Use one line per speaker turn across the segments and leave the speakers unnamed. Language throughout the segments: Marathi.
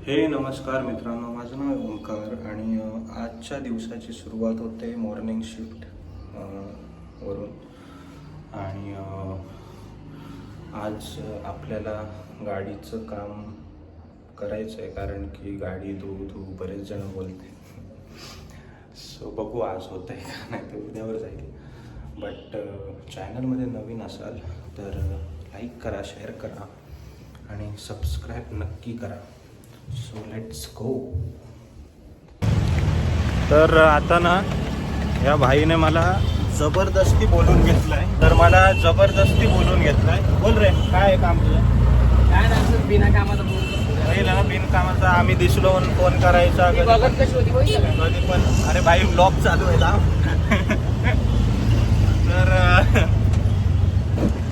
हे नमस्कार मित्रांनो, माझं नाव आहे ओंकार आणि आजच्या दिवसाची सुरुवात होते मॉर्निंग शिफ्ट वरून. आणि आज आपल्याला गाडीचं काम करायचं आहे, कारण की गाडी धू बरेच जण बोलते. सो बघू आज होतं आहे का, नाही तर उद्यावर जाईल. बट चॅनलमध्ये नवीन असाल तर लाईक करा, शेअर करा आणि सबस्क्राईब नक्की करा. So let's go. तर आता ना या भाईने मला जबरदस्ती बोलून घेतलाय. बोल रे, काय आहे काम तुझं?
काय नाही, बिना कामाचा बोलतो.
बिनकामाचा आम्ही दिसलो म्हणून फोन करायचा कधी पण. अरे भाई ब्लॉग चालू आहे ना. तर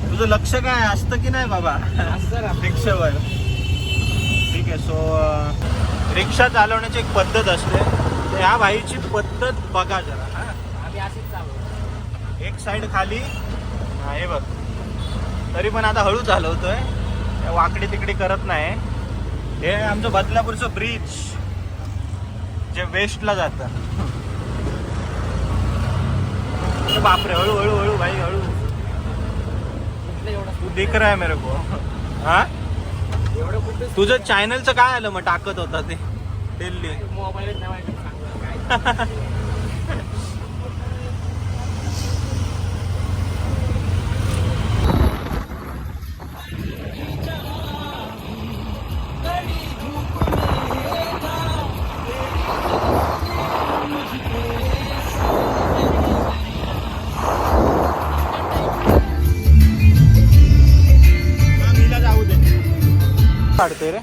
तुझं लक्ष काय असतं की नाही बाबा रिक्षावर? ठीक आहे. सो रिक्षा चालवण्याची एक पद्धत असते, तर ह्या भाईची पद्धत बघा जरा. हा,
आम्ही असेच चालू.
एक साईड खाली, हा हे बघ. तरी पण आता हळू चालवतोय, वाकडी तिकडी करत नाही. हे आमचं बदलापूरचं ब्रिज जे वेस्टला जातं. बापरे, हळू हळू हळू भाई हळू. तू दिख रहा है मेरे को. हा, तुझं चॅनलचं काय आलं मग? टाकत होता ते दिल्ली
मोबाईल
जाऊ दे. काढतोय रे.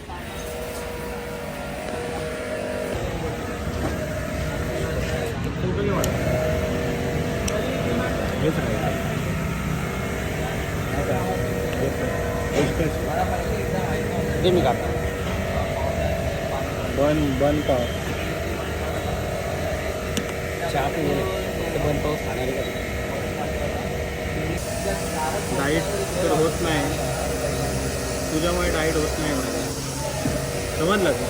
ते मी काढतो.
बन पाव
चहा पिऊन बंद पाऊस खाणार.
डाईट तर होत नाही तुझ्यामुळे, डाईट होत नाही माझं, समजलं का?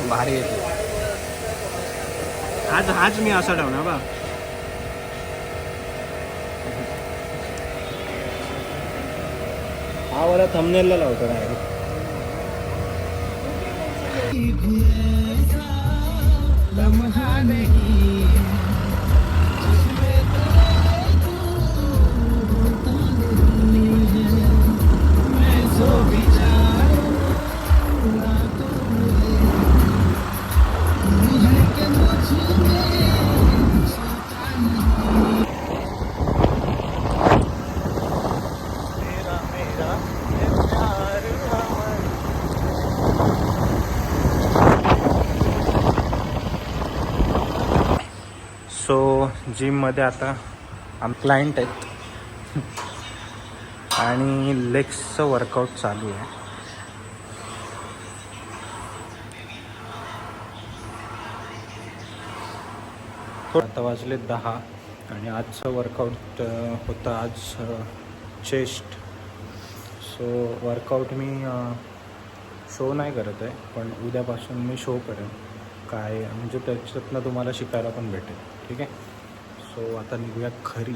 भारी येते
हाच मी असा ठेवणार बा. हा वाला थंबनेलला लावतो डायरेक्ट. सो जिममध्ये आता क्लायंट आहेत आणि लेग्सचं वर्कआउट चालू आहे. आता वाजले 10 आणि आजचं वर्कआउट होतं आज chest. So workout me show नाही करत आहे, पण उद्यापासून मी शो करेन काय, म्हणजे त्याच्यातनं तुम्हाला शिकायला पण भेटेल. ठीक आहे. सो आता निघूया घरी.